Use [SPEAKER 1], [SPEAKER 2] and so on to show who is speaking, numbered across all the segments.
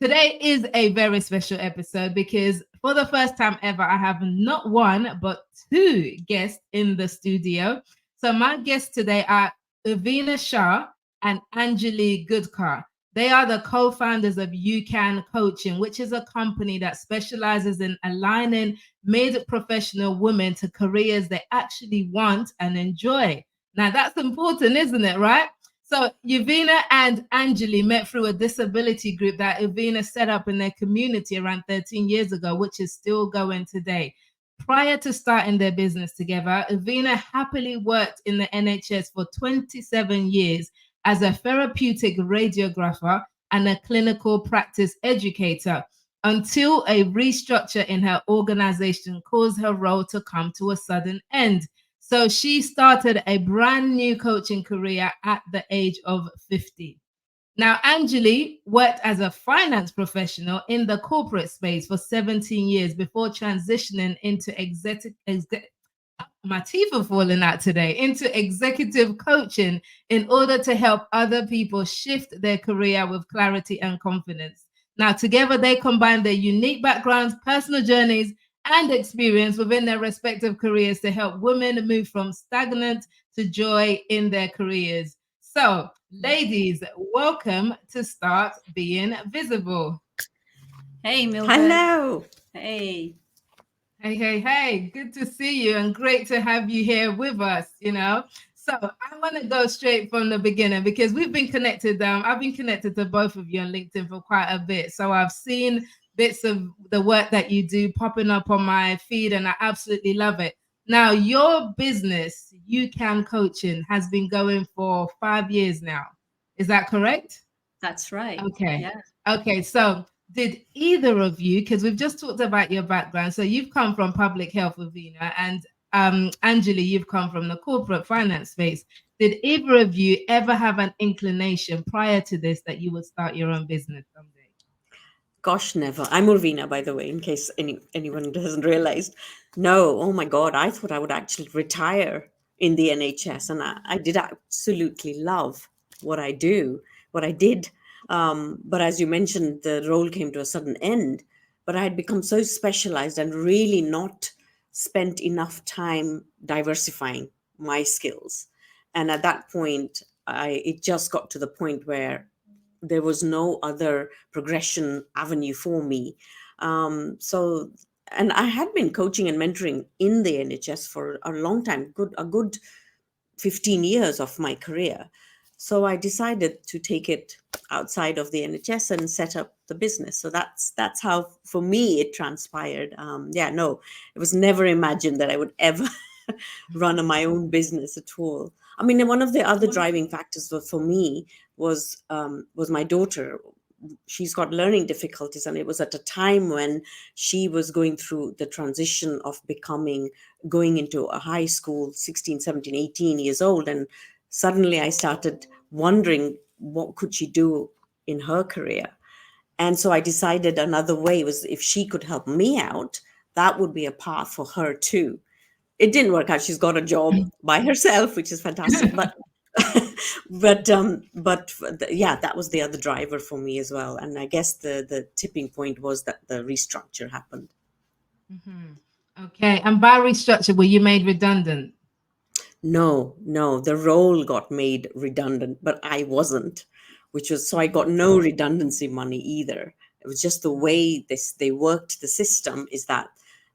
[SPEAKER 1] Today is a very special episode because for the first time ever, I have not one, but two guests in the studio. So my guests today are Urvina Shah and Anjali Gudhka. They are the co-founders of UKAN Coaching, which is a company that specializes in aligning mid-professional women to careers they actually want and enjoy. Now that's important, isn't it, right? So Urvina and Anjali met through a disability group that Urvina set up in their community around 13 years ago, which is still going today. Prior to starting their business together, Urvina happily worked in the NHS for 27 years as a therapeutic radiographer and a clinical practice educator until a restructure in her organization caused her role to come to a sudden end. So she started a brand new coaching career at the age of 50. Now, Anjali worked as a finance professional in the corporate space for 17 years before transitioning into my teeth are falling out today, into executive coaching in order to help other people shift their career with clarity and confidence. Now, together, they combine their unique backgrounds, personal journeys, and experience within their respective careers to help women move from stagnant to joy in their careers. So, ladies, welcome to Start Being Visible.
[SPEAKER 2] Hey, Mildred.
[SPEAKER 3] Hello.
[SPEAKER 2] Hey.
[SPEAKER 1] Hey, good to see you and great to have you here with us. So I want to go straight from the beginning because we've been connected. I've been connected to both of you on LinkedIn for quite a bit. So I've seen bits of the work that you do popping up on my feed and I absolutely love it. Now, your business, UKAN Coaching, has been going for 5 years now. Is that correct?
[SPEAKER 2] That's right.
[SPEAKER 1] Okay.
[SPEAKER 2] Yeah.
[SPEAKER 1] Okay. So, did either of you, because we've just talked about your background, so you've come from public health, Urvina, and Anjali, you've come from the corporate finance space. Did either of you ever have an inclination prior to this that you would start your own business someday?
[SPEAKER 3] Gosh, never. I'm Urvina, by the way, in case anyone doesn't realize. No, oh my God, I thought I would actually retire in the NHS, and I did absolutely love what I do, what I did. But as you mentioned, the role came to a sudden end. But I had become so specialized and really not spent enough time diversifying my skills. And at that point, it just got to the point where there was no other progression avenue for me. So, and I had been coaching and mentoring in the NHS for a long time, a good 15 years of my career. So I decided to take it outside of the NHS and set up the business. So that's how for me it transpired. Yeah, no, it was never imagined that I would ever run my own business at all. I mean, one of the other driving factors for me was my daughter. She's got learning difficulties, and it was at a time when she was going through the transition of going into a high school, 16, 17, 18 years old. And suddenly I started wondering what could she do in her career. And so I decided another way was if she could help me out, that would be a path for her too. It didn't work out. She's got a job by herself, which is fantastic. But yeah, that was the other driver for me as well. And I guess the tipping point was that the restructure happened.
[SPEAKER 1] Mhm. Okay. And by restructure, were you made redundant?
[SPEAKER 3] No, the role got made redundant, but I wasn't, which was so I got no redundancy money either. It was just the way they worked the system is that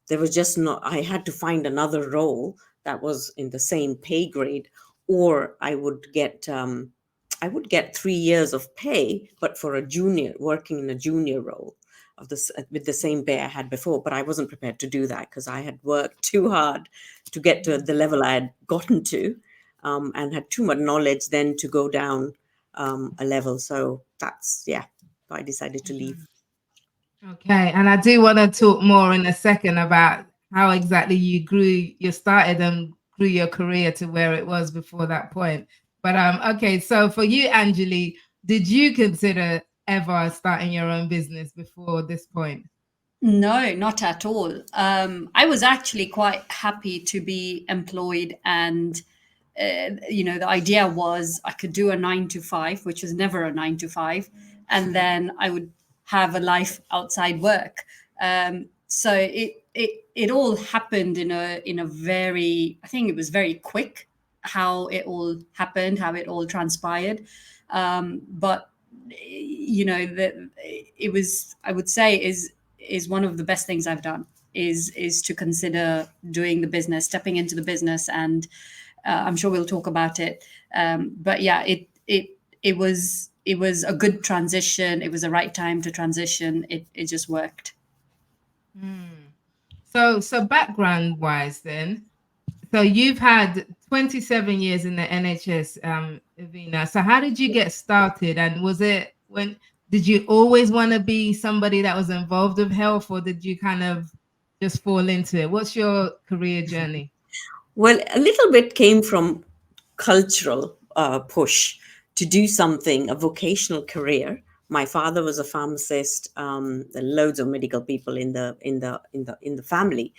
[SPEAKER 3] there was just not, I had to find another role that was in the same pay grade, or I would get 3 years of pay, but for a junior, working in a junior role of this with the same pay I had before. But I wasn't prepared to do that because I had worked too hard to get to the level I had gotten to, and had too much knowledge then to go down a level. So yeah, I decided to leave.
[SPEAKER 1] Okay, and I do want to talk more in a second about how exactly you started and grew your career to where it was before that point. But okay, so for you, Anjali, did you consider ever starting your own business before this point?
[SPEAKER 2] No, not at all. I was actually quite happy to be employed, and the idea was I could do a 9 to 5, which was never a 9 to 5, and then I would have a life outside work. So it all happened in a very, I think it was very quick how it all happened, how it all transpired. But that it was, I would say, is one of the best things I've done, is to consider doing the business, stepping into the business, and I'm sure we'll talk about it. But yeah, it was a good transition. It was the right time to transition. It just worked.
[SPEAKER 1] So background wise then, so you've had 27 years in the NHS, Urvina. So how did you get started? And did you always want to be somebody that was involved with health, or did you kind of just fall into it? What's your career journey?
[SPEAKER 3] Well, a little bit came from cultural push to do something, a vocational career. My father was a pharmacist. There are loads of medical people in the family,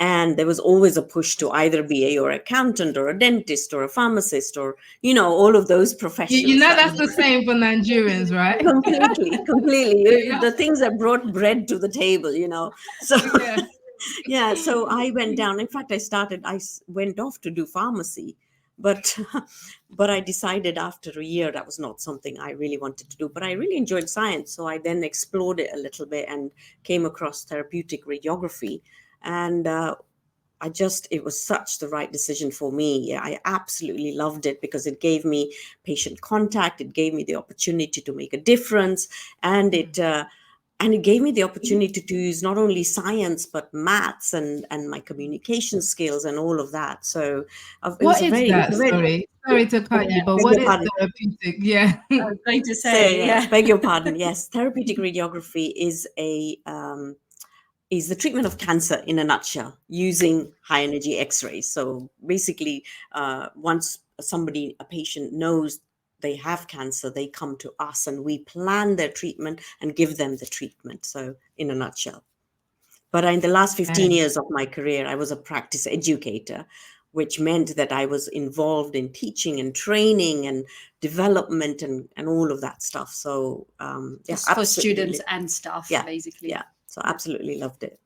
[SPEAKER 3] and there was always a push to either be a or accountant or a dentist or a pharmacist, or all of those professions.
[SPEAKER 1] That's the same for Nigerians, right?
[SPEAKER 3] completely. Yeah. The things that brought bread to the table, So
[SPEAKER 1] yeah.
[SPEAKER 3] Yeah, so I went down. In fact, I went off to do pharmacy, but I decided after a year that was not something I really wanted to do. But I really enjoyed science, so I then explored it a little bit and came across therapeutic radiography, and it was such the right decision for me. I absolutely loved it because it gave me patient contact, it gave me the opportunity to make a difference, and it gave me the opportunity to use not only science, but maths and my communication skills and all of that. So
[SPEAKER 1] what is that? Sorry to cut you, but what is therapeutic? Yeah.
[SPEAKER 2] I was going to say,
[SPEAKER 3] beg your pardon. Yes, therapeutic radiography is the treatment of cancer in a nutshell, using high energy X-rays. So basically, once a patient knows they have cancer, they come to us and we plan their treatment and give them the treatment. So in a nutshell. But in the last 15 years of my career, I was a practice educator, which meant that I was involved in teaching and training and development and all of that stuff. So
[SPEAKER 2] for students and staff, basically.
[SPEAKER 3] Yeah. So absolutely loved it.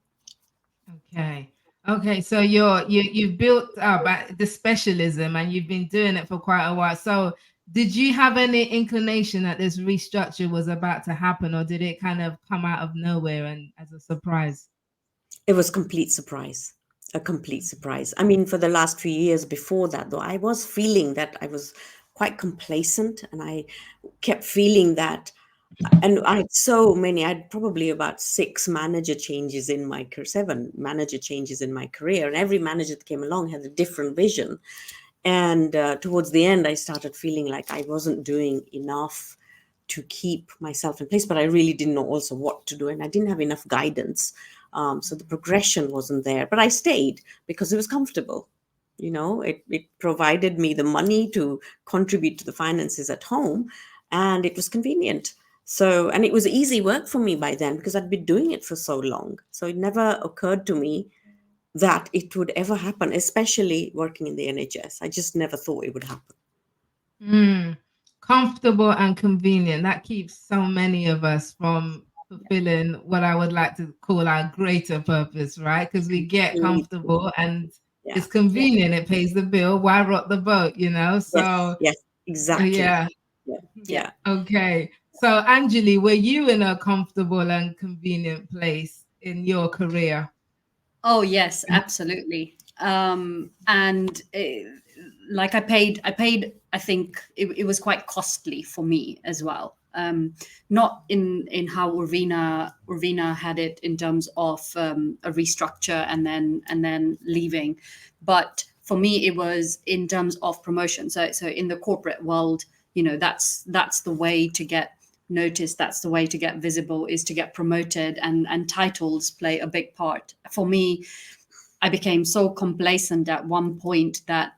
[SPEAKER 1] Okay. So you've built up the specialism and you've been doing it for quite a while. So did you have any inclination that this restructure was about to happen, or did it kind of come out of nowhere and as a surprise?
[SPEAKER 3] It was a complete surprise. I mean, for the last few years before that, though, I was feeling that I was quite complacent, and I kept feeling that. And I had probably about 7 manager changes in my career, and every manager that came along had a different vision. And towards the end, I started feeling like I wasn't doing enough to keep myself in place, but I really didn't know also what to do, and I didn't have enough guidance. So the progression wasn't there, but I stayed because it was comfortable. It provided me the money to contribute to the finances at home, and it was convenient. So, and it was easy work for me by then because I'd been doing it for so long. So it never occurred to me that it would ever happen, especially working in the NHS. I just never thought it would happen.
[SPEAKER 1] Comfortable and convenient. That keeps so many of us from fulfilling what I would like to call our greater purpose, right? Because we get comfortable and it's convenient. It pays the bill. Why rock the boat, So
[SPEAKER 3] yes, exactly.
[SPEAKER 1] Yeah. Okay. So Anjali, were you in a comfortable and convenient place in your career?
[SPEAKER 2] Oh yes, absolutely. Like I paid, I think it was quite costly for me as well. Not in how Urvina had it in terms of a restructure and then leaving, but for me it was in terms of promotion. So in the corporate world, that's the way to get noticed, that's the way to get visible, is to get promoted, and titles play a big part. For me, I became so complacent at one point that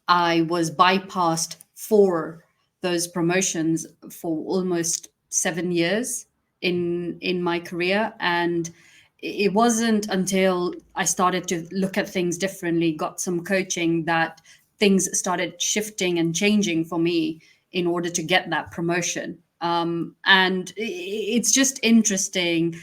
[SPEAKER 2] I was bypassed for those promotions for almost 7 years in my career. And it wasn't until I started to look at things differently, got some coaching, that things started shifting and changing for me in order to get that promotion. And it's just interesting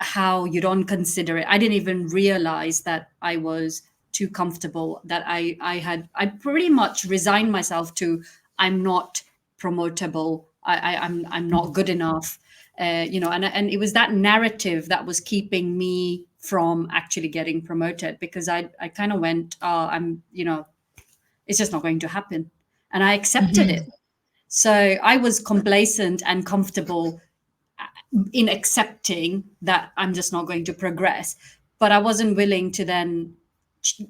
[SPEAKER 2] how you don't consider it. I didn't even realize that I was too comfortable, that I pretty much resigned myself to, I'm not promotable, I'm not good enough, and it was that narrative that was keeping me from actually getting promoted, because I kind of went, I'm, it's just not going to happen, and I accepted it. So I was complacent and comfortable in accepting that I'm just not going to progress. But I wasn't willing to then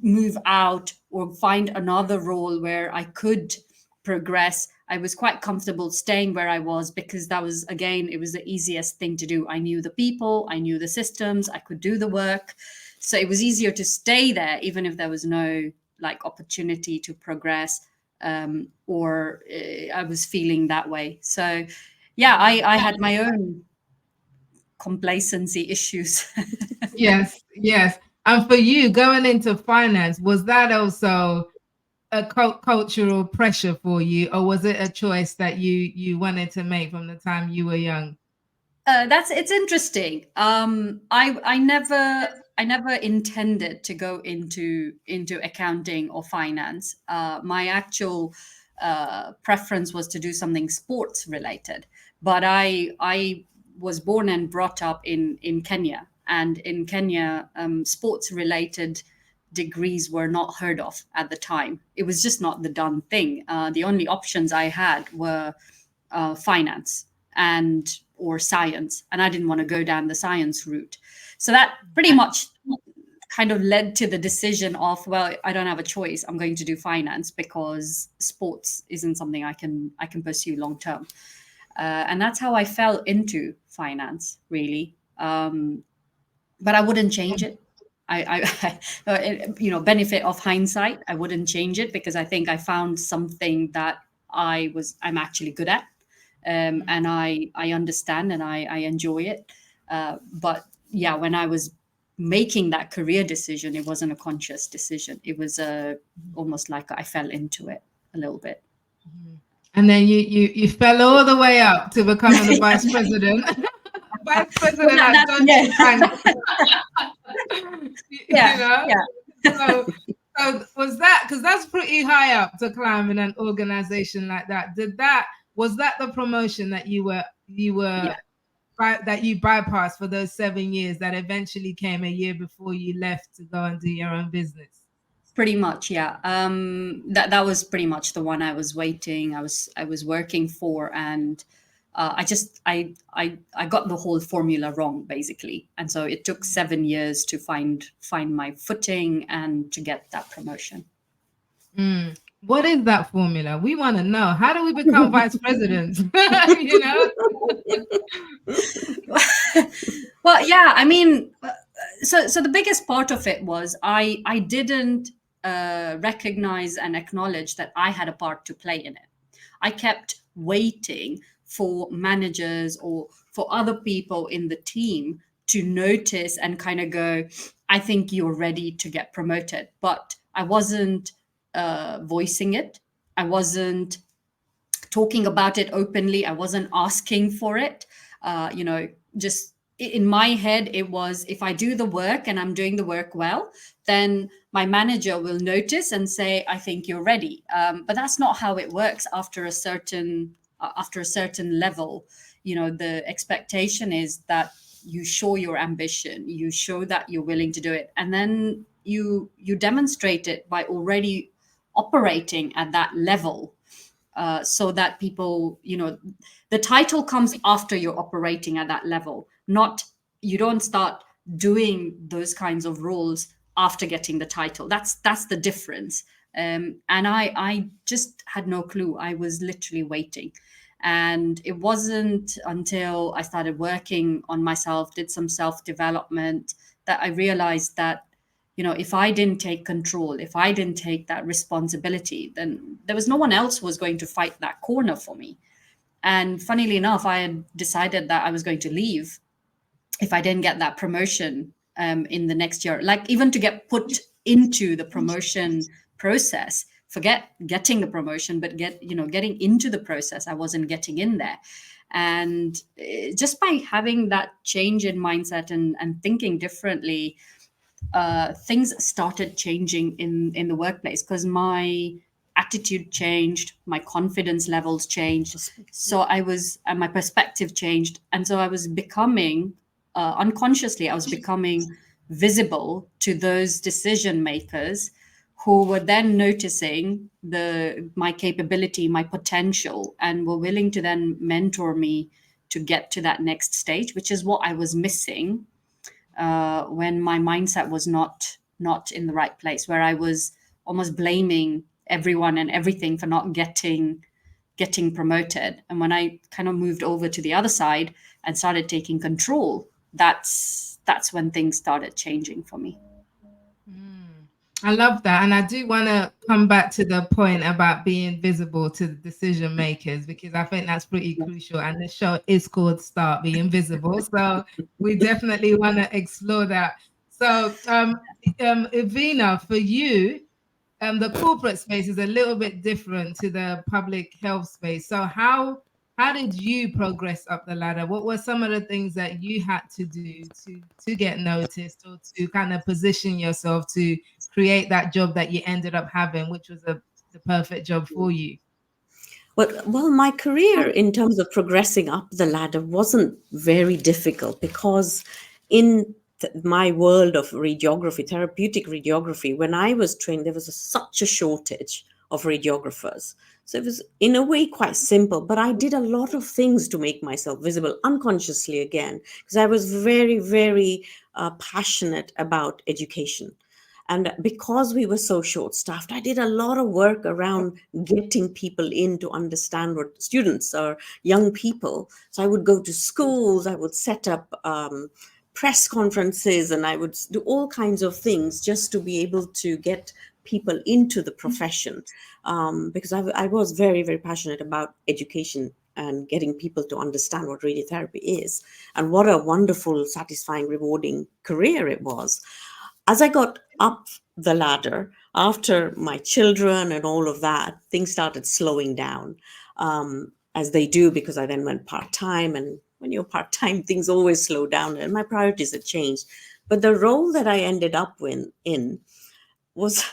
[SPEAKER 2] move out or find another role where I could progress. I was quite comfortable staying where I was, because that was, again, it was the easiest thing to do. I knew the people, I knew the systems, I could do the work. So it was easier to stay there, even if there was no like opportunity to progress, or I was feeling that way. So yeah, I had my own complacency issues.
[SPEAKER 1] Yes, yes. And for you, going into finance, was that also a cultural pressure for you, or was it a choice that you wanted to make from the time you were young?
[SPEAKER 2] It's interesting. I never intended to go into accounting or finance. My actual preference was to do something sports related. But I was born and brought up in Kenya, and in Kenya, sports related degrees were not heard of at the time. It was just not the done thing. The only options I had were finance and or science, and I didn't want to go down the science route. So that pretty much kind of led to the decision of, well, I don't have a choice, I'm going to do finance, because sports isn't something I can pursue long term. And that's how I fell into finance, really. But I wouldn't change it. Benefit of hindsight, I wouldn't change it, because I think I found something that I'm actually good at, and I understand and I enjoy it. But yeah, when I was making that career decision, it wasn't a conscious decision. It was almost like I fell into it a little bit.
[SPEAKER 1] And then you fell all the way up to becoming the vice president. Vice president at Deutsche Bank. So was that, because that's pretty high up to climb in an organization like that? Was that the promotion that you bypassed for those 7 years, that eventually came a year before you left to go and do your own business?
[SPEAKER 2] Pretty much, yeah. That was pretty much the one I was waiting. I was working for, and I got the whole formula wrong, basically, and so it took 7 years to find my footing and to get that promotion.
[SPEAKER 1] What is that formula? We want to know. How do we become vice presidents?
[SPEAKER 2] Well, yeah, I mean, so the biggest part of it was I didn't recognize and acknowledge that I had a part to play in it. I kept waiting for managers or for other people in the team to notice and kind of go, I think you're ready to get promoted. But I wasn't voicing it. I wasn't talking about it openly. I wasn't asking for it. Just in my head, it was, if I do the work and I'm doing the work well, then my manager will notice and say, I think you're ready. But that's not how it works. After a certain level, the expectation is that you show your ambition, you show that you're willing to do it, and then you demonstrate it by already operating at that level, so that people, the title comes after you're operating at that level. Not, you don't start doing those kinds of roles after getting the title. That's the difference. And I just had no clue. I was literally waiting. And it wasn't until I started working on myself, did some self-development, that I realized that, if I didn't take control, if I didn't take that responsibility, then there was no one else who was going to fight that corner for me. And funnily enough, I had decided that I was going to leave if I didn't get that promotion in the next year. Like, even to get put into the promotion process forget getting a promotion, but getting into the process. I wasn't getting in there. And just by having that change in mindset and thinking differently, things started changing in the workplace, because my attitude changed, my confidence levels changed. So my perspective changed. And so I was becoming, unconsciously, I was becoming visible to those decision makers who were then noticing my capability, my potential, and were willing to then mentor me to get to that next stage, which is what I was missing when my mindset was not in the right place, where I was almost blaming everyone and everything for not getting promoted. And when I kind of moved over to the other side and started taking control, that's when things started changing for me.
[SPEAKER 1] I love that. And I do want to come back to the point about being visible to the decision makers, because I think that's pretty crucial. And the show is called Start Being Visible. So we definitely want to explore that. So, Urvina, for you, the corporate space is a little bit different to the public health space. So how did you progress up the ladder? What were some of the things that you had to do to get noticed, or to kind of position yourself to create that job that you ended up having, which was the perfect job for you?
[SPEAKER 3] Well, my career in terms of progressing up the ladder wasn't very difficult, because in my world of radiography, therapeutic radiography, when I was trained, there was such a shortage of radiographers. So it was in a way quite simple, but I did a lot of things to make myself visible unconsciously again, because I was very, very passionate about education. And because we were so short staffed, I did a lot of work around getting people in to understand what students or young people. So I would go to schools, I would set up press conferences, and I would do all kinds of things just to be able to get people into the profession, because I was very, very passionate about education and getting people to understand what radiotherapy is, and what a wonderful, satisfying, rewarding career it was. As I got up the ladder, after my children and all of that, things started slowing down, as they do, because I then went part-time. And when you're part-time, things always slow down, and my priorities had changed. But the role that I ended up in was,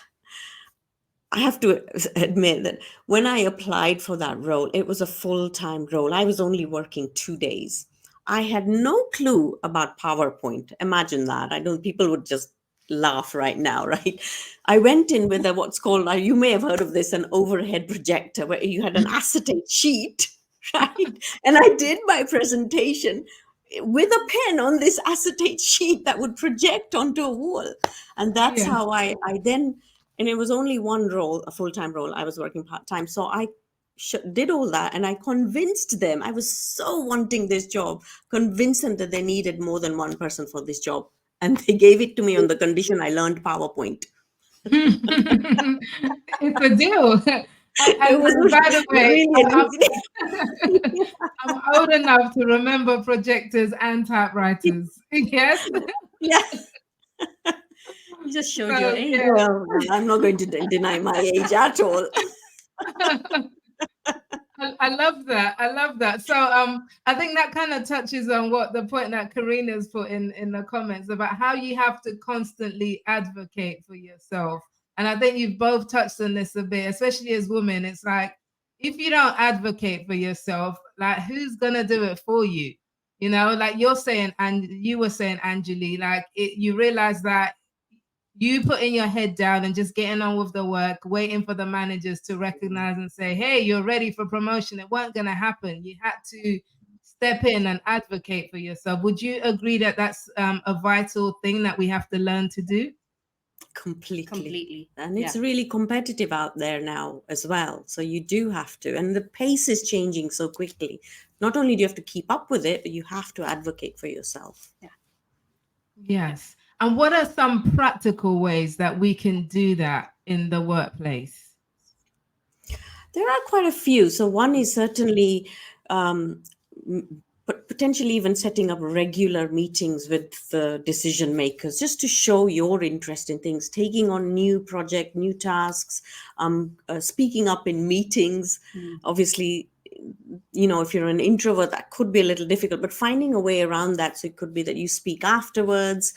[SPEAKER 3] I have to admit that when I applied for that role, it was a full-time role. I was only working 2 days. I had no clue about PowerPoint. Imagine that. I don't, people would just laugh right now, right? I went in with what's called, you may have heard of this, an overhead projector, where you had an acetate sheet, right? And I did my presentation with a pen on this acetate sheet that would project onto a wall. And that's how I then, and it was only one role, a full-time role. I was working part-time. So I did all that, and I convinced them. I was so wanting this job, convinced them that they needed more than one person for this job. And they gave it to me on the condition I learned PowerPoint.
[SPEAKER 1] It's a deal. And by the way, really I'm old enough to remember projectors and typewriters. Yes.
[SPEAKER 3] Yeah.
[SPEAKER 2] You just showed your age.
[SPEAKER 3] Yeah. Well, I'm not going to deny my age at all.
[SPEAKER 1] I love that. I love that. So I think that kind of touches on what the point that Karina's put in the comments about how you have to constantly advocate for yourself. And I think you've both touched on this a bit, especially as women. It's like, if you don't advocate for yourself, like, who's gonna do it for you? You know, like you're saying, and you were saying, Anjali, like you realize that you putting your head down and just getting on with the work, waiting for the managers to recognize and say, hey, you're ready for promotion. It wasn't going to happen. You had to step in and advocate for yourself. Would you agree that that's a vital thing that we have to learn to do?
[SPEAKER 3] Completely. And it's really competitive out there now as well. So you do have to. And the pace is changing so quickly. Not only do you have to keep up with it, but you have to advocate for yourself.
[SPEAKER 2] Yeah.
[SPEAKER 1] Yes. And what are some practical ways that we can do that in the workplace?
[SPEAKER 3] There are quite a few. So one is certainly but potentially even setting up regular meetings with the decision makers, just to show your interest in things, taking on new project, new tasks, speaking up in meetings. Obviously, if you're an introvert, that could be a little difficult, but finding a way around that. So it could be that you speak afterwards,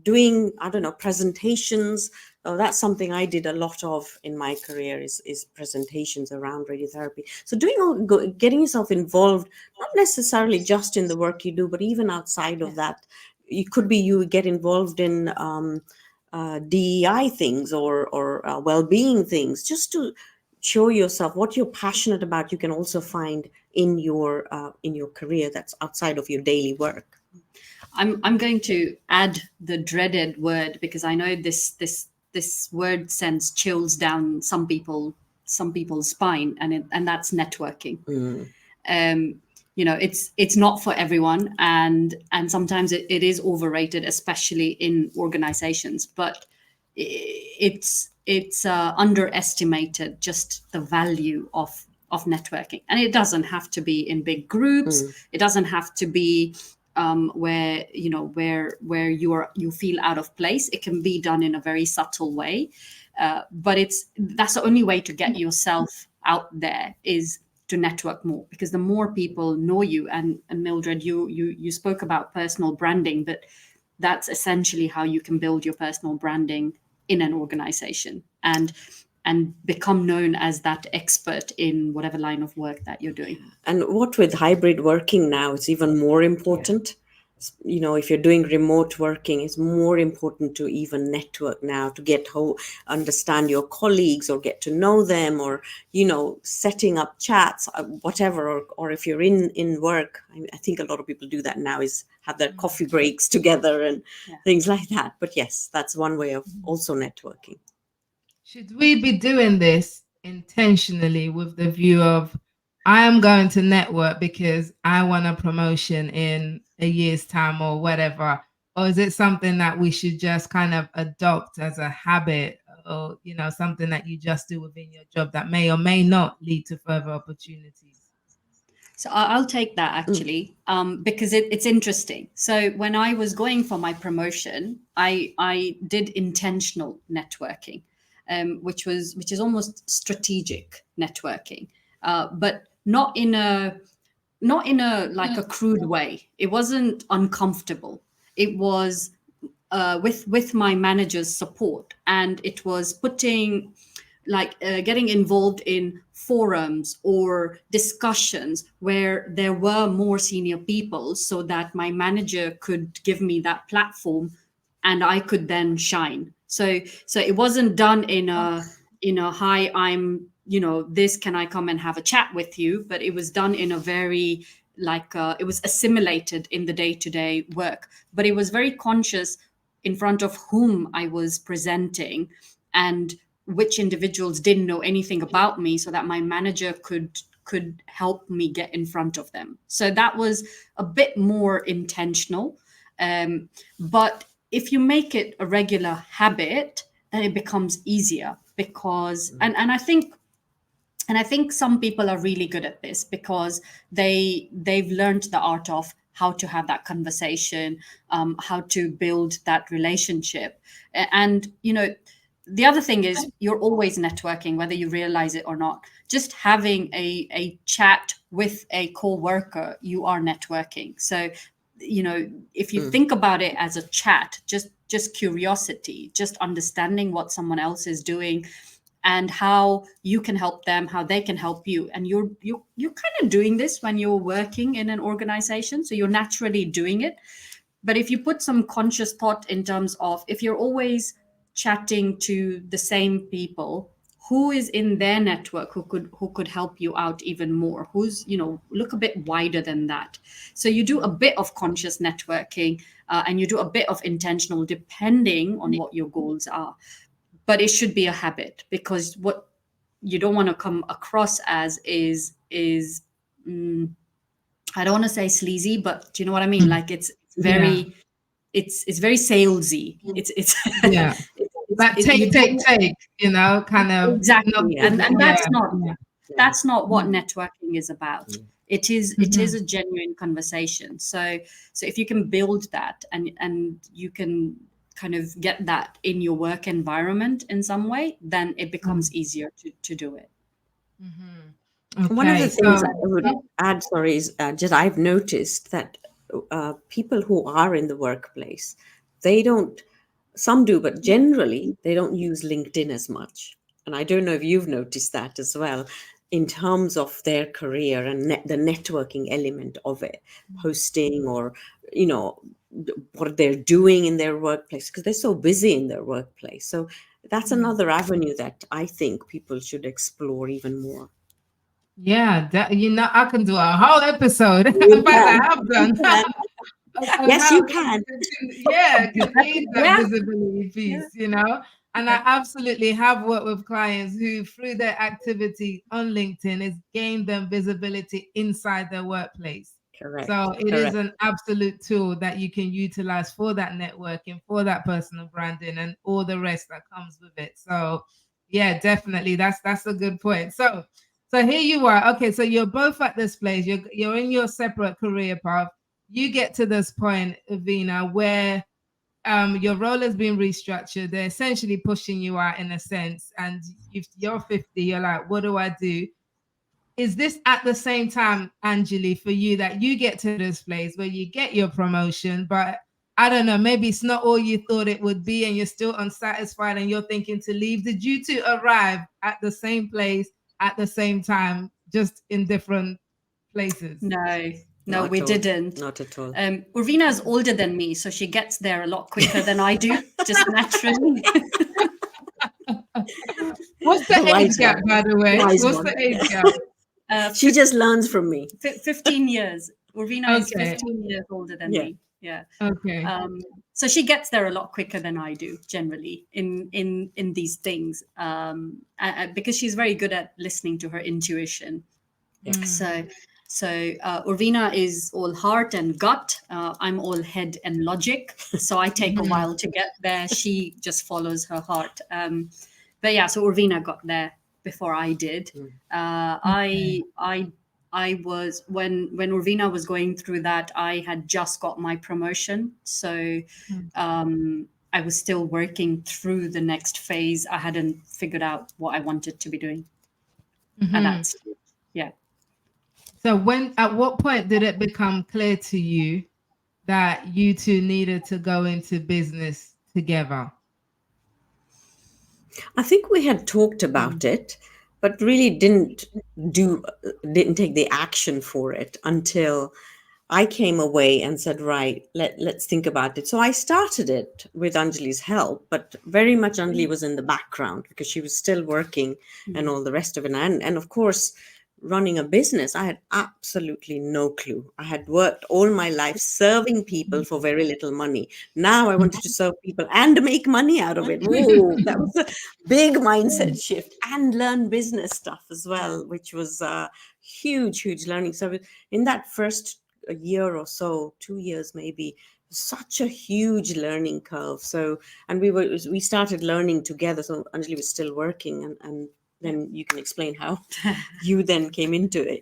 [SPEAKER 3] doing, I don't know, presentations. That's something I did a lot of in my career, is presentations around radiotherapy. So getting yourself involved, not necessarily just in the work you do, but even outside of that. It could be you get involved in DEI things or well-being things, just to show yourself what you're passionate about. You can also find in your career that's outside of your daily work.
[SPEAKER 2] I'm going to add the dreaded word, because I know this word sends chills down some people's spine, and that's networking. It's not for everyone, and sometimes it is overrated, especially in organizations, but it's underestimated, just the value of networking. And it doesn't have to be in big groups. It doesn't have to be where you feel out of place. It can be done in a very subtle way, but that's the only way to get yourself out there, is to network more, because the more people know you. And Mildred, you spoke about personal branding, but that's essentially how you can build your personal branding in an organization and become known as that expert in whatever line of work that you're doing.
[SPEAKER 3] And what with hybrid working now, it's even more important. If you're doing remote working, it's more important to even network now, to understand your colleagues, or get to know them, or setting up chats, whatever. Or if you're in work, I think a lot of people do that now, is have their coffee breaks together and things like that. But yes, that's one way of also networking.
[SPEAKER 1] Should we be doing this intentionally with the view of, I am going to network because I want a promotion in a year's time or whatever? Or is it something that we should just kind of adopt as a habit, or, something that you just do within your job that may or may not lead to further opportunities?
[SPEAKER 2] So I'll take that, actually, because it's interesting. So when I was going for my promotion, I did intentional networking, which is almost strategic networking, but not in a like a crude way. It wasn't uncomfortable. It was with my manager's support, and it was getting involved in forums or discussions where there were more senior people, so that my manager could give me that platform and I could then shine. So it wasn't done in a hi, I'm this, can I come and have a chat with you? But it was done in a very it was assimilated in the day-to-day work, but it was very conscious in front of whom I was presenting, and which individuals didn't know anything about me, so that my manager could help me get in front of them. So that was a bit more intentional. But if you make it a regular habit, then it becomes easier, because and I think some people are really good at this, because they've learned the art of how to have that conversation, how to build that relationship. And the other thing is, you're always networking, whether you realize it or not. Just having a chat with a co-worker, you are networking. So, if you think about it as a chat, just curiosity, just understanding what someone else is doing, and how you can help them, how they can help you. And you're kind of doing this when you're working in an organization, so you're naturally doing it. But if you put some conscious thought in terms of, if you're always chatting to the same people, who is in their network who could help you out even more, who's look a bit wider than that. So you do a bit of conscious networking, and you do a bit of intentional, depending on what your goals are. But it should be a habit, because what you don't want to come across as is I don't want to say sleazy, but do you know what I mean? Like it's very it's very salesy. It's
[SPEAKER 1] yeah. But take, kind of.
[SPEAKER 2] Exactly. And that's not, That's not what networking is about. It is
[SPEAKER 1] Mm-hmm.
[SPEAKER 2] a genuine conversation. So if you can build that and you can kind of get that in your work environment in some way, then it becomes easier to do it.
[SPEAKER 1] Mm-hmm.
[SPEAKER 3] One of the
[SPEAKER 1] Okay,
[SPEAKER 3] things
[SPEAKER 1] so
[SPEAKER 3] I would add, sorry, is just I've noticed that people who are in the workplace, they don't, some do, but generally they don't use LinkedIn as much. And I don't know if you've noticed that as well, in terms of their career and the networking element of it, posting or, you know, what they're doing in their workplace, because they're so busy in their workplace. So that's another avenue that I think people should explore even more.
[SPEAKER 1] yeah, that, I can do a whole episode.
[SPEAKER 3] You
[SPEAKER 1] In fact, I
[SPEAKER 3] can.
[SPEAKER 1] have
[SPEAKER 3] You
[SPEAKER 1] done.
[SPEAKER 3] can.
[SPEAKER 1] On
[SPEAKER 3] Yes,
[SPEAKER 1] how
[SPEAKER 3] you
[SPEAKER 1] people
[SPEAKER 3] can.
[SPEAKER 1] can ease that
[SPEAKER 2] Yeah.
[SPEAKER 1] visibility piece, And I absolutely have worked with clients who, through their activity on LinkedIn, has gained them visibility inside their workplace. So
[SPEAKER 3] Correct.
[SPEAKER 1] it is
[SPEAKER 3] Correct.
[SPEAKER 1] an absolute tool that you can utilize for that networking, for that personal branding, and all the rest that comes with it. So yeah, definitely, that's a good point. So here you are. Okay, so you're both at this place. You're in your separate career path. You get to this point, Urvina, where your role has been restructured. They're essentially pushing you out in a sense, and you're 50. You're like, what do I do? Is this at the same time, Anjali, for you that you get to this place where you get your promotion, but I don't know, maybe it's not all you thought it would be, and you're still unsatisfied, and you're thinking to leave? Did you two arrive at the same place at the same time, just in different places?
[SPEAKER 2] No, we
[SPEAKER 3] Not at all.
[SPEAKER 2] didn't.
[SPEAKER 3] Not at all.
[SPEAKER 2] Urvina is older than me, so she gets there a lot quicker than I do, just naturally.
[SPEAKER 1] What's the
[SPEAKER 3] The
[SPEAKER 1] age
[SPEAKER 3] wise
[SPEAKER 1] gap,
[SPEAKER 3] one.
[SPEAKER 1] by the way?
[SPEAKER 3] Wise
[SPEAKER 1] What's
[SPEAKER 3] one.
[SPEAKER 1] the age gap?
[SPEAKER 3] She just learns from me.
[SPEAKER 2] 15 years. Urvina is
[SPEAKER 1] Okay.
[SPEAKER 2] 15 years older than
[SPEAKER 3] Yeah.
[SPEAKER 2] me. Yeah.
[SPEAKER 1] Okay.
[SPEAKER 2] So she gets there a lot quicker than I do generally in these things, because she's very good at listening to her intuition. So Urvina is all heart and gut. I'm all head and logic. So I take a while to get there. She just follows her heart. But yeah, so Urvina got there before I did. I was when Urvina was going through that, I had just got my promotion. So I was still working through the next phase. I hadn't figured out what I wanted to be doing at that stage. Yeah.
[SPEAKER 1] So at what point did it become clear to you that you two needed to go into business together?
[SPEAKER 3] I think we had talked about it, but really didn't take the action for it until I came away and said, right, let's think about it. So I started it with Anjali's help, but very much Anjali was in the background because she was still working and all the rest of it. And of course, running a business, I had absolutely no clue. I had worked all my life serving people for very little money. Now I wanted to serve people and make money out of it. Whoa, that was a big mindset shift, and learn business stuff as well, which was a huge learning. So in that first year or so, 2 years maybe, such a huge learning curve. So, and we started learning together. So Anjali was still working, and then you can explain how you then came into it.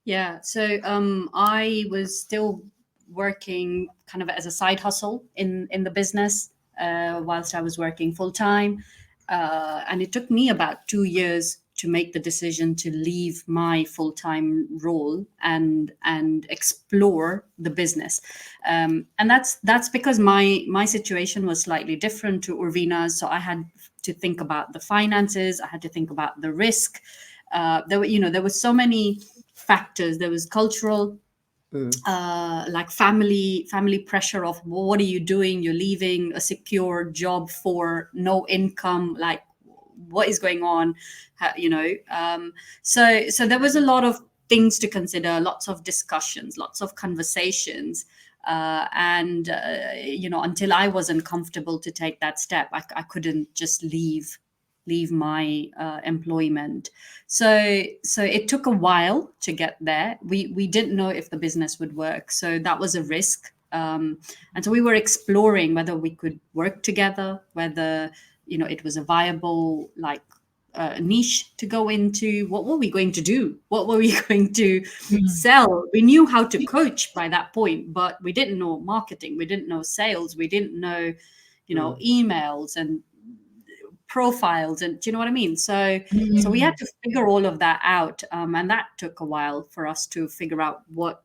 [SPEAKER 2] Yeah. So I was still working kind of as a side hustle in the business whilst I was working full time, and it took me about 2 years to make the decision to leave my full time role and explore the business, and that's because my situation was slightly different to Urvina's. So I had to think about the finances. I had to think about the risk. There were so many factors. There was cultural, like family pressure of, well, what are you doing? You're leaving a secure job for no income. Like, what is going on? So there was a lot of things to consider, lots of discussions, lots of conversations. And until I wasn't comfortable to take that step, I couldn't just leave my employment. So it took a while to get there. We didn't know if the business would work, so that was a risk. And so we were exploring whether we could work together, whether it was a viable niche to go into. What were we going to do? What were we going to sell? We knew how to coach by that point, but we didn't know marketing. We didn't know sales. We didn't know, emails and profiles, and do you know what I mean? So we had to figure all of that out, and that took a while for us to figure out what.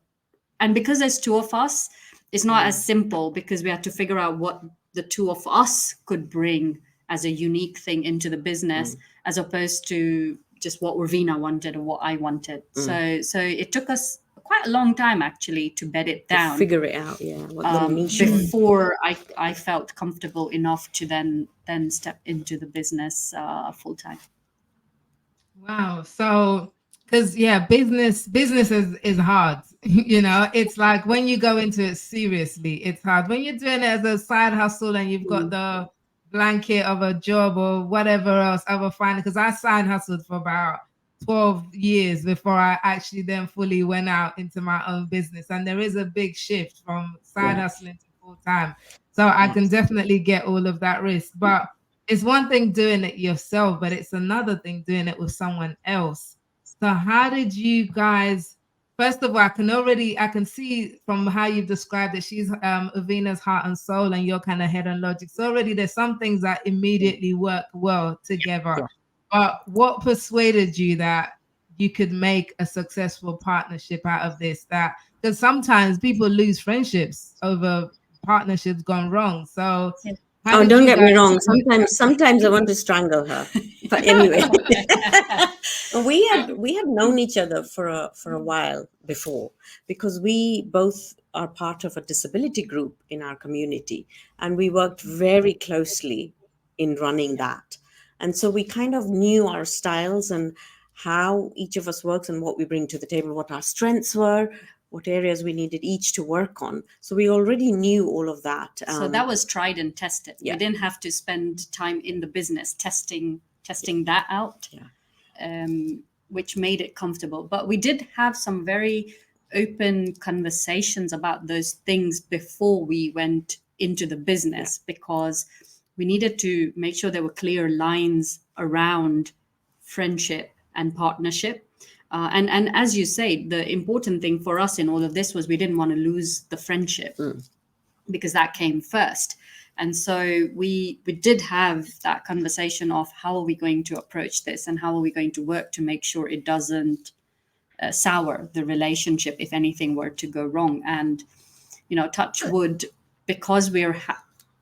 [SPEAKER 2] And because there's two of us, it's not as simple, because we had to figure out what the two of us could bring as a unique thing into the business, as opposed to just what Urvina wanted or what I wanted. So it took us quite a long time actually to bed it down,
[SPEAKER 3] to figure it out, what the niche was.
[SPEAKER 2] before I felt comfortable enough to then step into the business full time.
[SPEAKER 1] Wow. So, because business is hard. It's like when you go into it seriously, it's hard. When you're doing it as a side hustle and you've got the blanket of a job or whatever else, other finding. Because I side hustled for about 12 years before I actually then fully went out into my own business. And there is a big shift from side hustling to full time. So I can definitely get all of that risk. But it's one thing doing it yourself, but it's another thing doing it with someone else. So how did you guys, first of all, I can see from how you've described it, she's Urvina's heart and soul and you're kind of head and logic. So already there's some things that immediately work well together. Yeah. But what persuaded you that you could make a successful partnership out of this? That because sometimes people lose friendships over partnerships gone wrong. So
[SPEAKER 3] don't get me wrong. Sometimes I want to strangle her. But anyway, we had known each other for a while before, because we both are part of a disability group in our community, and we worked very closely in running that. And so we kind of knew our styles and how each of us works and what we bring to the table, what our strengths were, what areas we needed each to work on. So we already knew all of that.
[SPEAKER 2] So that was tried and tested. We didn't have to spend time in the business testing that out, which made it comfortable. But we did have some very open conversations about those things before we went into the business, because we needed to make sure there were clear lines around friendship and partnership. And as you say, the important thing for us in all of this was we didn't want to lose the friendship, because that came first. And so we did have that conversation of how are we going to approach this and how are we going to work to make sure it doesn't sour the relationship if anything were to go wrong. And, touch wood, because we're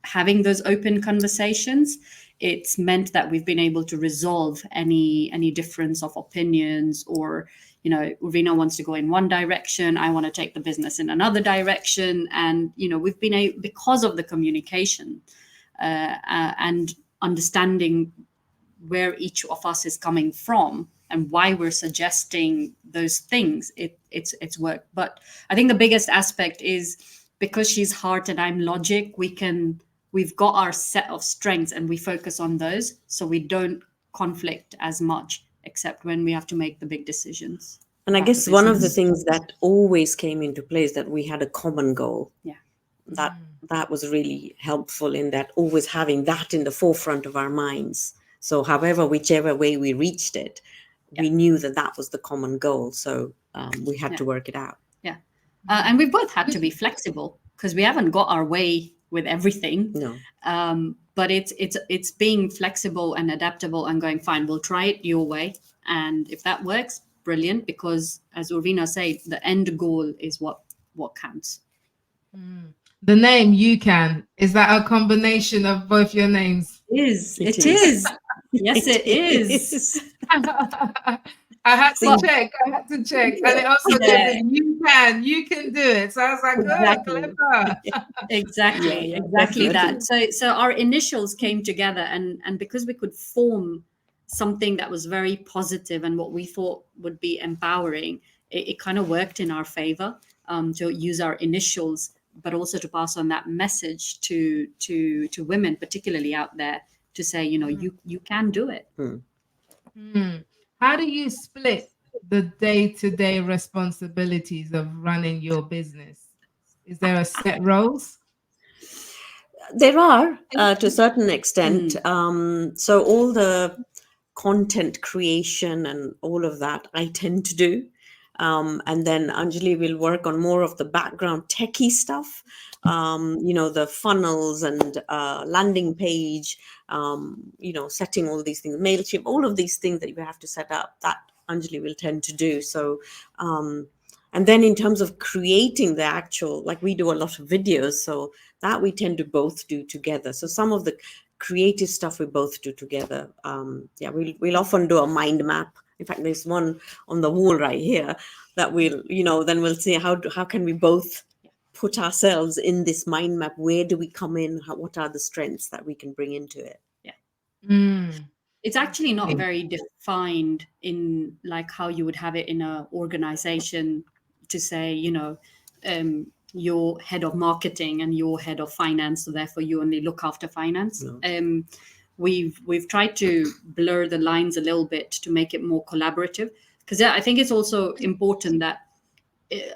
[SPEAKER 2] having those open conversations, it's meant that we've been able to resolve any difference of opinions, or, Urvina wants to go in one direction, I want to take the business in another direction. And, we've been able, because of the communication and understanding where each of us is coming from and why we're suggesting those things, it's worked. But I think the biggest aspect is because she's heart and I'm logic, we've got our set of strengths and we focus on those, so we don't conflict as much, except when we have to make the big decisions.
[SPEAKER 3] And I guess one of the things that always came into play is that we had a common goal.
[SPEAKER 2] Yeah.
[SPEAKER 3] That was really helpful, in that always having that in the forefront of our minds. So whichever way we reached it, we knew that was the common goal. So we had to work it out.
[SPEAKER 2] Yeah. And we both had to be flexible, because we haven't got our way with everything.
[SPEAKER 3] No.
[SPEAKER 2] But it's being flexible and adaptable and going, fine, we'll try it your way. And if that works, brilliant, because as Urvina said, the end goal is what counts.
[SPEAKER 1] The name UKAN, is that a combination of both your names?
[SPEAKER 2] It is. Yes, it is.
[SPEAKER 1] I had to check. And it also says you can do it. So I was like,
[SPEAKER 2] exactly.
[SPEAKER 1] clever.
[SPEAKER 2] Exactly that. So our initials came together, and because we could form something that was very positive and what we thought would be empowering, it kind of worked in our favor to use our initials, but also to pass on that message to women, particularly out there, to say, you can do it.
[SPEAKER 1] How do you split the day-to-day responsibilities of running your business? Is there a set roles?
[SPEAKER 3] There are, to a certain extent. So all the content creation and all of that, I tend to do. And then Anjali will work on more of the background techie stuff, the funnels and landing page, setting all these things, MailChimp, all of these things that you have to set up, that Anjali will tend to do. So, and then in terms of creating the actual, like we do a lot of videos, so that we tend to both do together. So some of the creative stuff we both do together. We'll often do a mind map. In fact, there's one on the wall right here that then we'll see how can we both put ourselves in this mind map. Where do we come in? What are the strengths that we can bring into it?
[SPEAKER 2] It's actually not very defined in like how you would have it in an organization to say, you're head of marketing and you're head of finance, so therefore you only look after finance. No. We've tried to blur the lines a little bit to make it more collaborative, because I think it's also important that if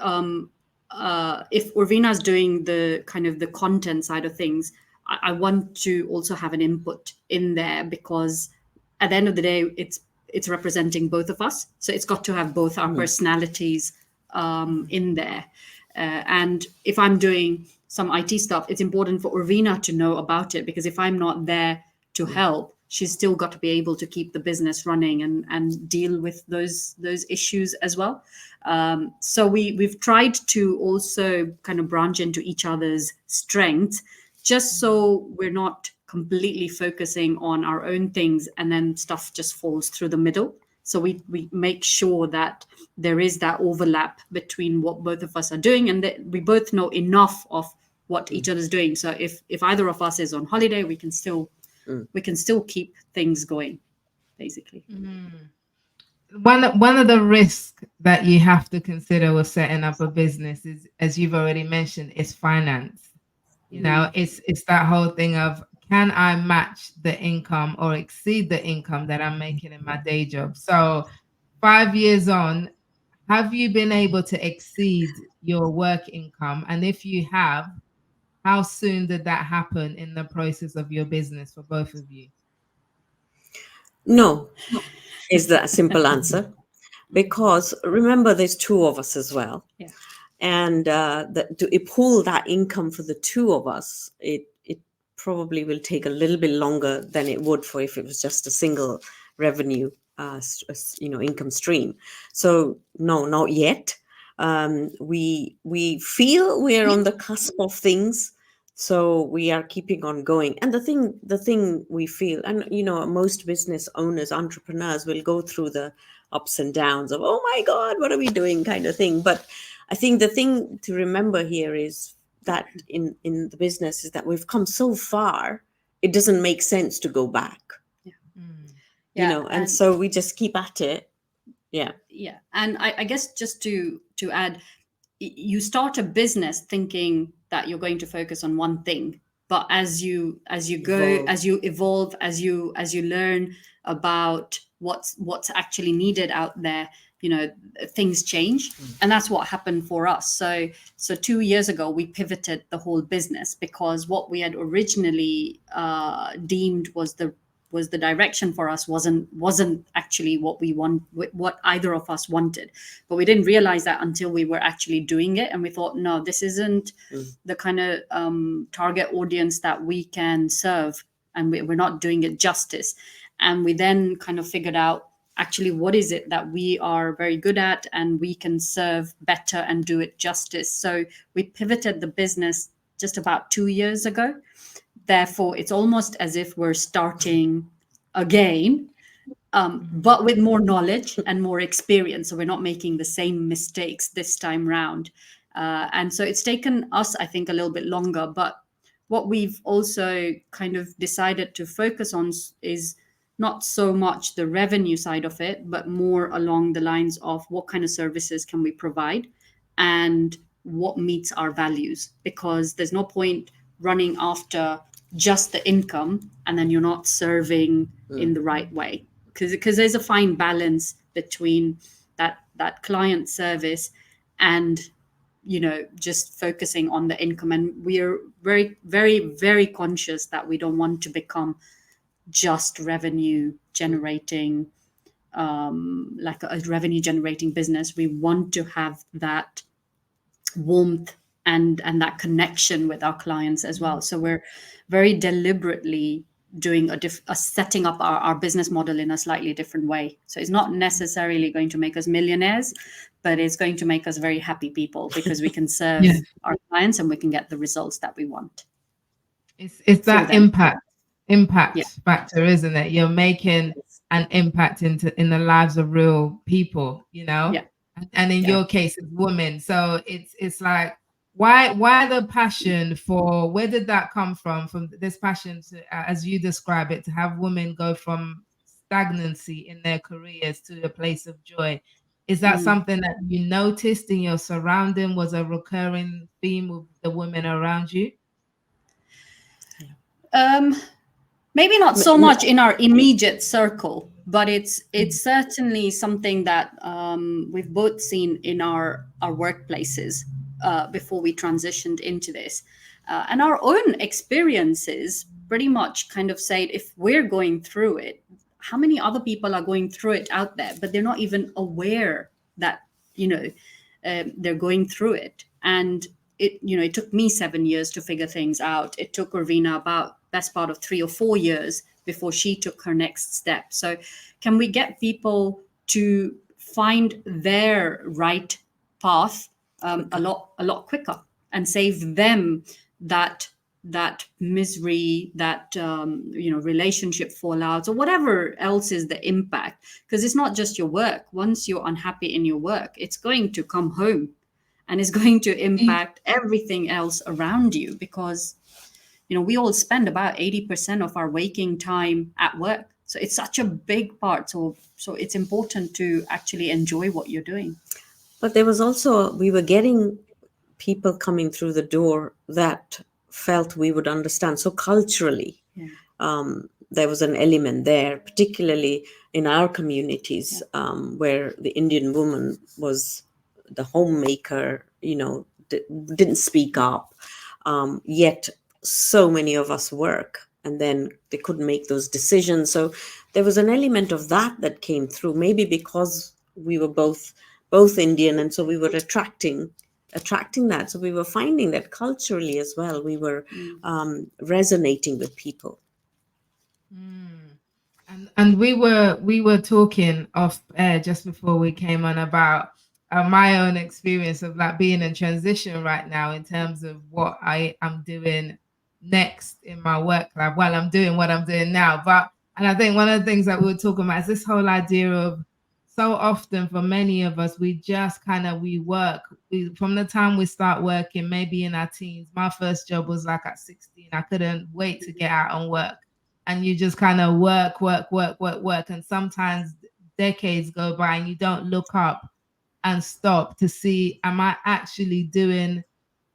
[SPEAKER 2] Urvina is doing the kind of the content side of things, I want to also have an input in there, because at the end of the day, it's representing both of us. So it's got to have both our personalities in there. And if I'm doing some IT stuff, it's important for Urvina to know about it, because if I'm not there to help, she's still got to be able to keep the business running and deal with those issues as well. So we've tried to also kind of branch into each other's strengths, just so we're not completely focusing on our own things and then stuff just falls through the middle. So we make sure that there is that overlap between what both of us are doing, and that we both know enough of what each other's doing. So if either of us is on holiday, we can still keep things going, basically.
[SPEAKER 1] One of the risks that you have to consider with setting up a business is, as you've already mentioned, is finance. It's that whole thing of, can I match the income or exceed the income that I'm making in my day job? So 5 years on, have you been able to exceed your work income? And if you have, how soon did that happen in the process of your business for both of you?
[SPEAKER 3] No, is the simple answer. Because remember, there's two of us as well.
[SPEAKER 2] Yeah.
[SPEAKER 3] And to pull that income for the two of us, it probably will take a little bit longer than it would for if it was just a single revenue income stream. So no, not yet. We feel we're on the cusp of things, so we are keeping on going. And the thing we feel, and most business owners, entrepreneurs will go through the ups and downs of, oh my God, what are we doing, kind of thing. But I think the thing to remember here is that in the business is that we've come so far, it doesn't make sense to go back. And so we just keep at it. Yeah.
[SPEAKER 2] And I guess just to add, you start a business thinking that you're going to focus on one thing, but as you go, as you evolve, as you learn about what's actually needed out there, things change. And that's what happened for us. So 2 years ago, we pivoted the whole business, because what we had originally deemed was the direction for us wasn't actually what we want, what either of us wanted. But we didn't realize that until we were actually doing it, and we thought, no, this isn't the kind of target audience that we can serve, and we're not doing it justice. And we then kind of figured out, actually, what is it that we are very good at and we can serve better and do it justice. So we pivoted the business just about 2 years ago. Therefore, it's almost as if we're starting again, but with more knowledge and more experience. So we're not making the same mistakes this time round. And so it's taken us, I think, a little bit longer. But what we've also kind of decided to focus on is not so much the revenue side of it, but more along the lines of what kind of services can we provide and what meets our values. Because there's no point running after just the income and then you're not serving in the right way, because there's a fine balance between that client service and just focusing on the income. And we're very, very, very conscious that we don't want to become just revenue generating, like a revenue generating business. We want to have that warmth and that connection with our clients as well. So we're very deliberately doing a setting up our business model in a slightly different way. So it's not necessarily going to make us millionaires, but it's going to make us very happy people, because we can serve our clients and we can get the results that we want.
[SPEAKER 1] It's that impact factor, isn't it? You're making an impact in the lives of real people, and in your case, it's women. So it's like, why the passion for, where did that come from this passion to, as you describe it, to have women go from stagnancy in their careers to a place of joy? Is that something that you noticed in your surrounding, was a recurring theme with the women around you?
[SPEAKER 2] Maybe not so much in our immediate circle, but it's certainly something that we've both seen in our workplaces before we transitioned into this. And our own experiences pretty much kind of say, if we're going through it, how many other people are going through it out there, but they're not even aware that, they're going through it. And it took me 7 years to figure things out. It took Urvina about best part of 3 or 4 years before she took her next step. So can we get people to find their right path a lot quicker, and save them that misery, that relationship fallouts, or whatever else is the impact? Because it's not just your work. Once you're unhappy in your work, it's going to come home, and it's going to impact everything else around you, because we all spend about 80% of our waking time at work. So it's such a big part. So it's important to actually enjoy what you're doing.
[SPEAKER 3] But there was also, we were getting people coming through the door that felt we would understand. So culturally, there was an element there, particularly in our communities, where the Indian woman was the homemaker, didn't speak up, yet so many of us work, and then they couldn't make those decisions. So there was an element of that came through, maybe because we were both Indian, and so we were attracting that. So we were finding that culturally as well, we were resonating with people.
[SPEAKER 1] And we were talking off air just before we came on about my own experience of like being in transition right now in terms of what I am doing next in my work life while I'm doing what I'm doing now. And I think one of the things that we were talking about is this whole idea of, so often for many of us, we just we work from the time we start working, maybe in our teens. My first job was like at 16. I couldn't wait to get out and work. And you just work. And sometimes decades go by and you don't look up and stop to see, am I actually doing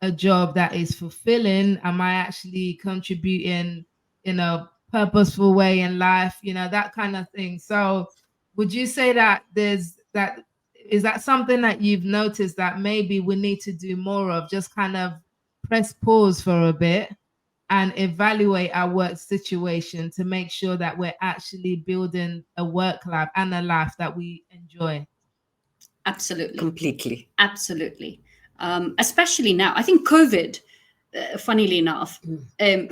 [SPEAKER 1] a job that is fulfilling? Am I actually contributing in a purposeful way in life? That kind of thing. So would you say that is that something that you've noticed that maybe we need to do more of, just kind of press pause for a bit and evaluate our work situation to make sure that we're actually building a work life and a life that we enjoy?
[SPEAKER 2] Absolutely.
[SPEAKER 3] Completely.
[SPEAKER 2] Absolutely. Especially now. I think COVID, funnily enough,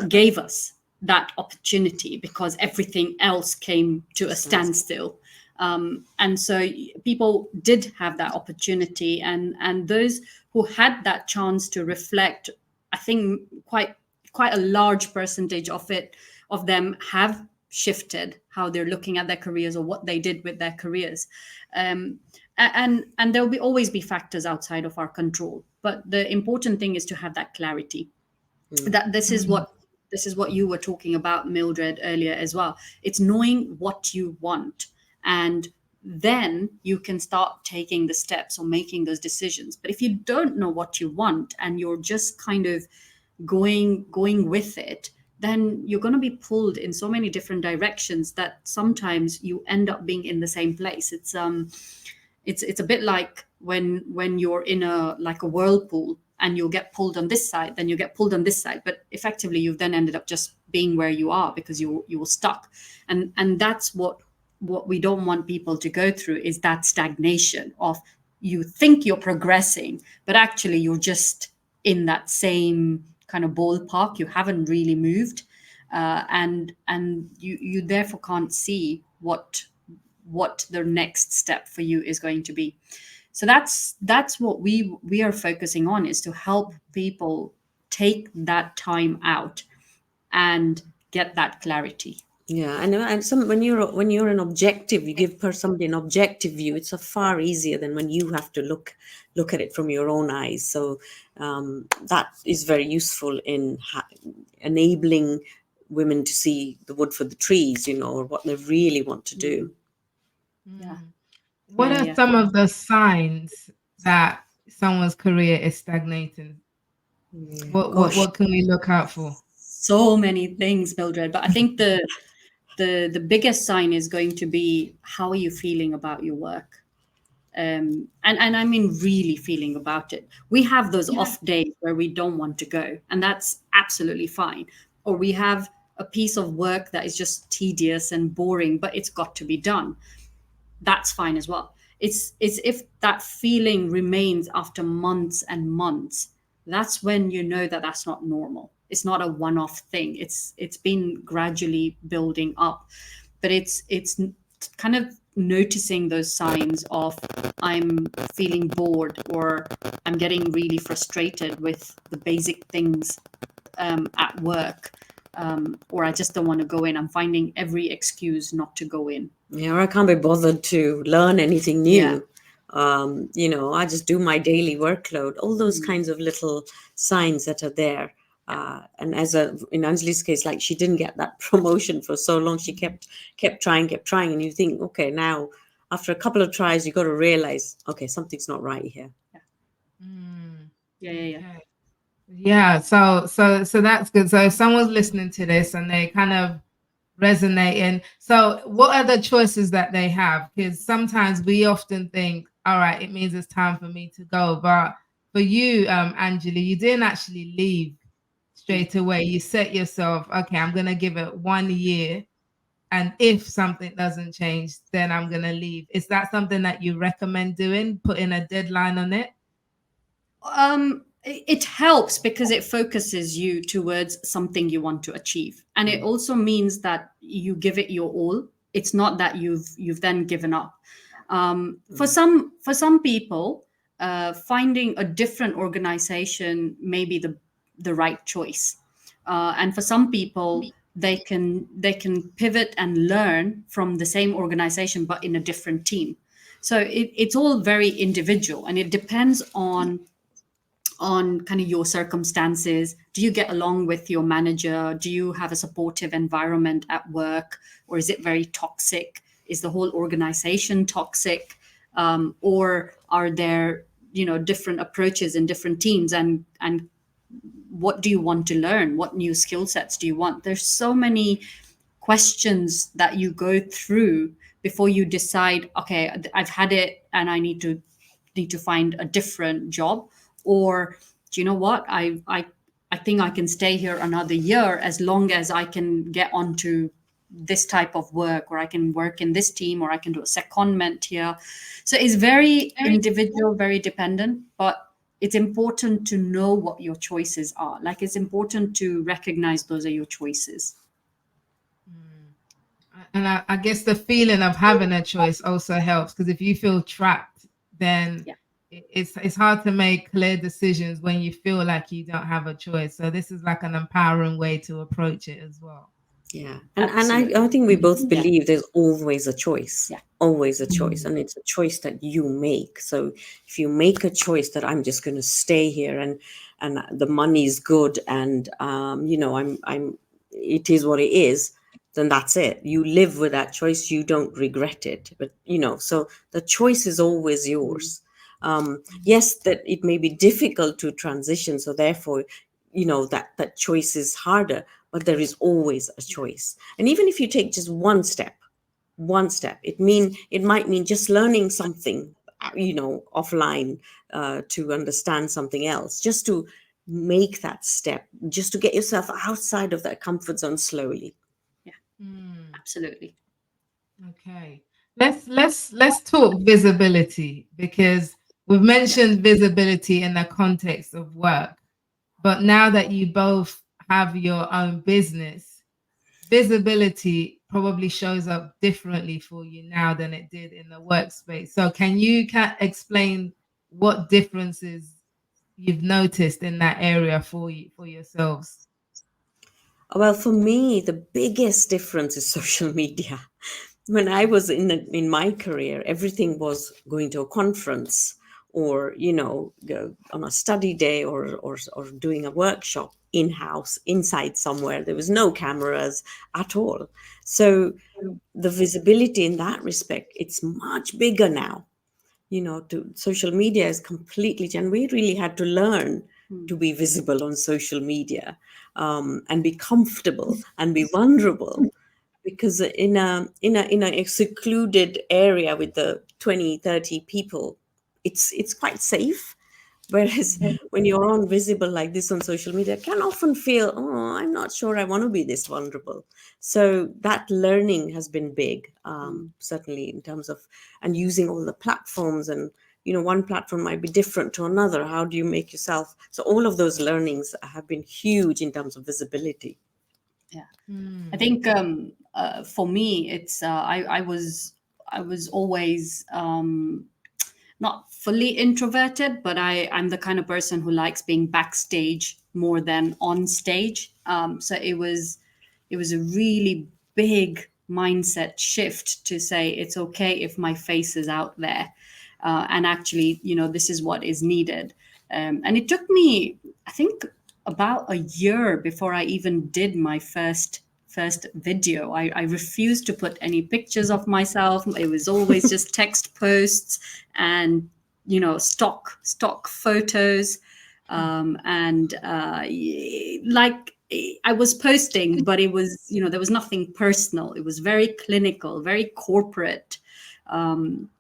[SPEAKER 2] gave us that opportunity, because everything else came to a standstill. And so people did have that opportunity, and those who had that chance to reflect, I think quite a large percentage of them have shifted how they're looking at their careers or what they did with their careers. And there will always be factors outside of our control, but the important thing is to have that clarity. That this is what you were talking about, Mildred, earlier as well. It's knowing what you want, and then you can start taking the steps or making those decisions. But if you don't know what you want and you're just kind of going with it, then you're going to be pulled in so many different directions that sometimes you end up being in the same place. It's a bit like when you're in a whirlpool, and you'll get pulled on this side, then you get pulled on this side, but effectively you've then ended up just being where you are because you were stuck. And that's what what we don't want people to go through is that stagnation of, you think you're progressing, but actually you're just in that same kind of ballpark. You haven't really moved, and you therefore can't see what the next step for you is going to be. So that's what we are focusing on, is to help people take that time out and get that clarity.
[SPEAKER 3] Yeah, and some when you're an objective, you give somebody an objective view. It's a far easier than when you have to look at it from your own eyes. So that is very useful in enabling women to see the wood for the trees, or what they really want to do.
[SPEAKER 2] Yeah.
[SPEAKER 1] What
[SPEAKER 2] Yeah,
[SPEAKER 1] are
[SPEAKER 2] yeah.
[SPEAKER 1] some of the signs that someone's career is stagnating? What can we look out for?
[SPEAKER 2] So many things, Mildred, but I think the biggest sign is going to be, how are you feeling about your work? And I mean really feeling about it. We have those off days where we don't want to go, and that's absolutely fine. Or we have a piece of work that is just tedious and boring, but it's got to be done. That's fine as well. It's if that feeling remains after months and months, that's when you know that that's not normal. It's not a one-off thing. It's been gradually building up, but it's kind of noticing those signs of, I'm feeling bored, or I'm getting really frustrated with the basic things at work, or I just don't want to go in. I'm finding every excuse not to go in.
[SPEAKER 3] Yeah, or I can't be bothered to learn anything new.
[SPEAKER 2] Yeah.
[SPEAKER 3] I just do my daily workload. All those kinds of little signs that are there. And in Anjali's case, like, she didn't get that promotion for so long. She kept trying, and you think, okay, now after a couple of tries, you got to realize, okay, something's not right here.
[SPEAKER 2] Yeah.
[SPEAKER 1] Yeah, so that's good. So if someone's listening to this and they kind of resonating, so what are the choices that they have? Because sometimes we often think, all right, it means it's time for me to go. But for you, Anjali, you didn't actually leave straight away. You set yourself, okay, I'm gonna give it 1 year, and if something doesn't change, then I'm gonna leave. Is that something that you recommend doing, putting a deadline on it?
[SPEAKER 2] It helps because it focuses you towards something you want to achieve, and it also means that you give it your all. It's not that you've then given up. For some people, finding a different organization may be the right choice, and for some people, they can pivot and learn from the same organization but in a different team. So it's all very individual, and it depends on kind of your circumstances. Do you get along with your manager? Do you have a supportive environment at work, or is it very toxic? Is the whole organization toxic? Or are there different approaches in different teams, and what do you want to learn? What new skill sets do you want? There's so many questions that you go through before you decide, okay, I've had it and I need to find a different job. Or, do you know what, I think I can stay here another year, as long as I can get onto this type of work, or I can work in this team, or I can do a secondment here. So it's very individual, very dependent, but it's important to know what your choices are. Like, it's important to recognize those are your choices.
[SPEAKER 1] And I guess the feeling of having a choice also helps, because if you feel trapped, then it's hard to make clear decisions when you feel like you don't have a choice. So this is like an empowering way to approach it as well.
[SPEAKER 3] Yeah, and I think we both believe there's always a choice, always a choice, and it's a choice that you make. So if you make a choice that I'm just going to stay here, and the money's good, and I'm it is what it is, then that's it. You live with that choice. You don't regret it. But so the choice is always yours. Yes, that it may be difficult to transition, so therefore that choice is harder, but there is always a choice. And even if you take just one step, it might mean just learning something offline, to understand something else, just to make that step, just to get yourself outside of that comfort zone slowly.
[SPEAKER 2] Absolutely.
[SPEAKER 1] Okay. Let's talk visibility, because we've mentioned visibility in the context of work. But now that you both have your own business, visibility probably shows up differently for you now than it did in the workspace. So can you explain what differences you've noticed in that area for you, for yourselves?
[SPEAKER 3] Well, for me, the biggest difference is social media. When I was in my career, everything was going to a conference, or go on a study day, or doing a workshop in house inside somewhere. There was no cameras at all. So the visibility in that respect, it's much bigger now. To social media is completely, and we really had to learn to be visible on social media, and be comfortable and be vulnerable, because in a secluded area with the 20, 30 people, it's quite safe. Whereas when you're on visible like this on social media, it can often feel, oh, I'm not sure I want to be this vulnerable. So that learning has been big, certainly in terms of, and using all the platforms, and one platform might be different to another. How do you make yourself? So all of those learnings have been huge in terms of visibility.
[SPEAKER 2] Yeah. I
[SPEAKER 1] Mm.
[SPEAKER 2] think for me, it's I was always not fully introverted, but I'm the kind of person who likes being backstage more than on stage. So it was a really big mindset shift to say it's okay if my face is out there, and actually, this is what is needed. And it took me, I think, about a year before I even did my first video. I refused to put any pictures of myself. It was always just text posts and stock photos, and like I was posting, but it was there was nothing personal. It was very clinical, very corporate,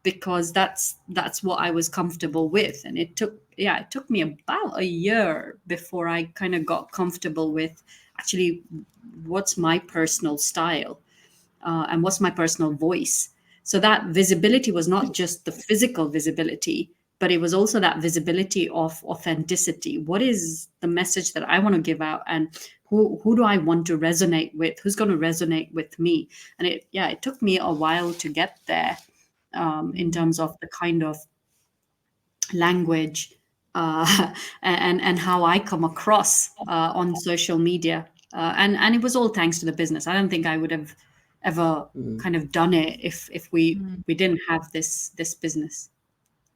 [SPEAKER 2] because that's what I was comfortable with. And it took me about a year before I kind of got comfortable with actually what's my personal style, and what's my personal voice. So that visibility was not just the physical visibility, but it was also that visibility of authenticity. What is the message that I want to give out, and who do I want to resonate with? Who's going to resonate with me? And it took me a while to get there, in terms of the kind of language, and how I come across on social media, and it was all thanks to the business. I don't think I would have ever kind of done it if
[SPEAKER 1] Mm.
[SPEAKER 2] we didn't have this business.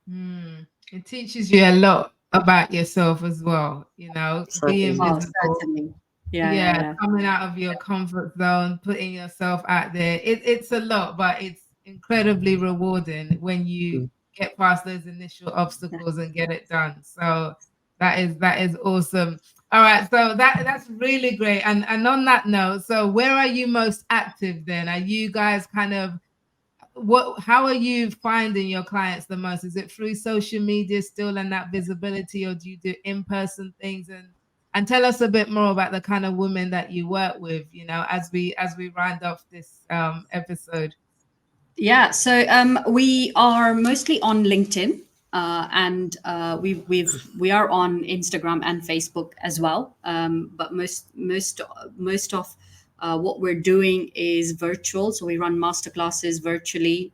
[SPEAKER 1] Mm. It teaches you a lot about yourself as well, being
[SPEAKER 3] Certainly.
[SPEAKER 2] Oh,
[SPEAKER 1] visible.
[SPEAKER 2] certainly. Yeah,
[SPEAKER 1] Yeah,
[SPEAKER 2] yeah,
[SPEAKER 1] coming out of your comfort zone, putting yourself out there. It's a lot, but it's incredibly rewarding when you
[SPEAKER 3] Mm.
[SPEAKER 1] get past those initial
[SPEAKER 2] yeah.
[SPEAKER 1] obstacles and get it done. So that is awesome. All right, so that's really great. And on that note, so where are you most active then? Are you guys kind of how are you finding your clients the most? Is it through social media still and that visibility, or do you do in-person things? And tell us a bit more about the kind of women that you work with, as we round off this episode.
[SPEAKER 2] Yeah, so we are mostly on LinkedIn, and we are on Instagram and Facebook as well. But most of what we're doing is virtual. So we run masterclasses virtually.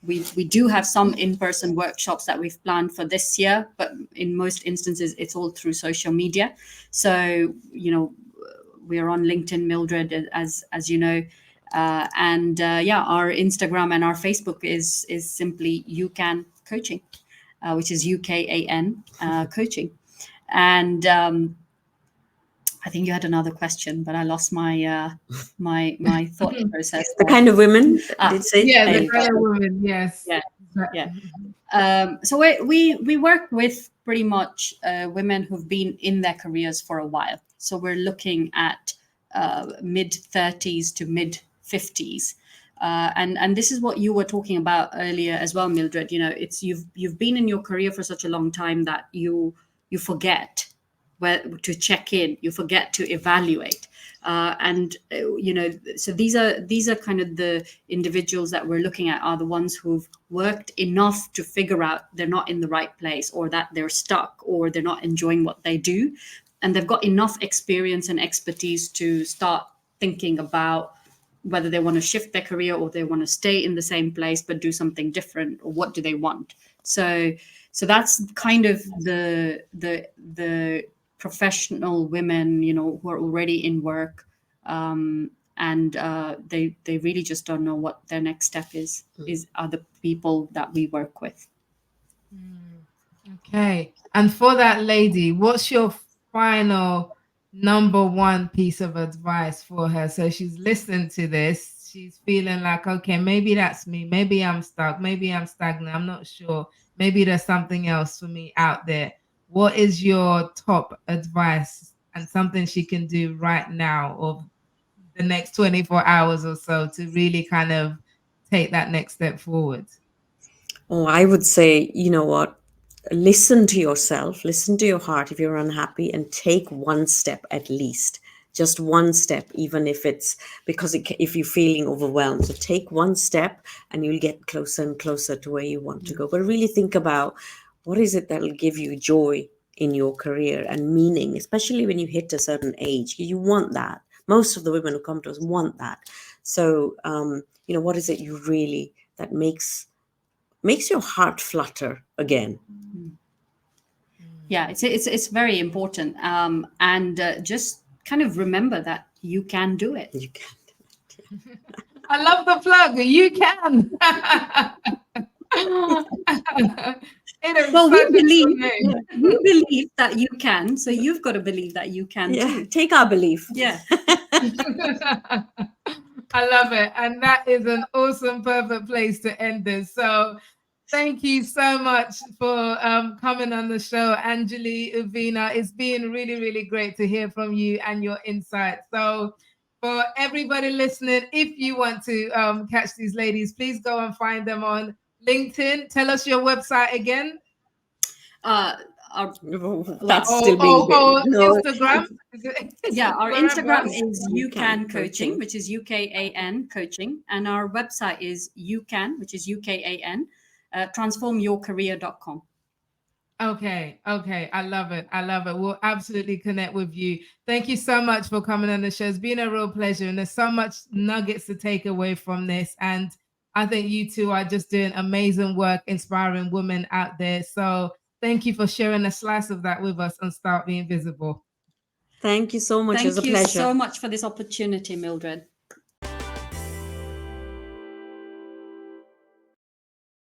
[SPEAKER 2] We do have some in-person workshops that we've planned for this year, but in most instances, it's all through social media. So we are on LinkedIn, Mildred, as you know. And yeah, our Instagram and our Facebook is simply UKAN Coaching, which is UKAN Coaching. And I think you had another question, but I lost my thought process
[SPEAKER 3] The
[SPEAKER 2] there.
[SPEAKER 3] kind of women,
[SPEAKER 2] Ah,
[SPEAKER 3] did say?
[SPEAKER 1] Yeah,
[SPEAKER 2] there
[SPEAKER 1] the
[SPEAKER 2] you go.
[SPEAKER 1] kind of woman, yes.
[SPEAKER 2] Yeah, yeah. So we work with pretty much women who've been in their careers for a while. So we're looking at mid-30s to mid-50s. And this is what you were talking about earlier as well, Mildred. It's you've been in your career for such a long time that you forget to check in. You forget to evaluate. So these are kind of the individuals that we're looking at, are the ones who've worked enough to figure out they're not in the right place, or that they're stuck, or they're not enjoying what they do, and they've got enough experience and expertise to start thinking about whether they want to shift their career, or they want to stay in the same place but do something different, or what do they want. So that's kind of the professional women, who are already in work, and they really just don't know what their next step is are the people that we work with.
[SPEAKER 1] Okay. And for that lady, what's your final number one piece of advice for her? So she's listened to this, she's feeling like, okay, maybe that's me, maybe I'm stuck, maybe I'm stagnant, I'm not sure, maybe there's something else for me out there. What is your top advice, and something she can do right now, or the next 24 hours or so, to really kind of take that next step forward?
[SPEAKER 3] Oh, I would say, you know what? Listen to yourself, listen to your heart if you're unhappy, and take one step at least. Just one step, even if it's because if you're feeling overwhelmed. So take one step and you'll get closer and closer to where you want to go. But really think about, what is it that'll give you joy in your career and meaning, especially when you hit a certain age. You want that. Most of the women who come to us want that. So, what is it you really, that makes your heart flutter again?
[SPEAKER 2] Yeah, it's very important. And just kind of remember that you can do it.
[SPEAKER 3] You can do it.
[SPEAKER 1] I love the plug. You can.
[SPEAKER 2] Well, we believe that you can, so you've got to believe that you can too.
[SPEAKER 3] Take our belief.
[SPEAKER 2] Yeah.
[SPEAKER 1] I love it. And that is an awesome, perfect place to end this. So thank you so much for coming on the show, Anjali, Urvina. It's been really, really great to hear from you and your insights. So for everybody listening, if you want to catch these ladies, please go and find them on LinkedIn. Tell us your website again.
[SPEAKER 3] That's still being
[SPEAKER 1] Instagram.
[SPEAKER 2] Yeah, our Instagram is UKAN Coaching, which is UKAN Coaching, and our website is UKAN, which is UKAN, transformyourcareer.com.
[SPEAKER 1] Okay. I love it. We'll absolutely connect with you. Thank you so much for coming on the show. It's been a real pleasure, and there's so much nuggets to take away from this. And I think you two are just doing amazing work, inspiring women out there. So thank you for sharing a slice of that with us on Start Being Visible.
[SPEAKER 3] Thank you so much.
[SPEAKER 2] Thank
[SPEAKER 3] it was a
[SPEAKER 2] you
[SPEAKER 3] pleasure.
[SPEAKER 2] so much for this opportunity, Mildred.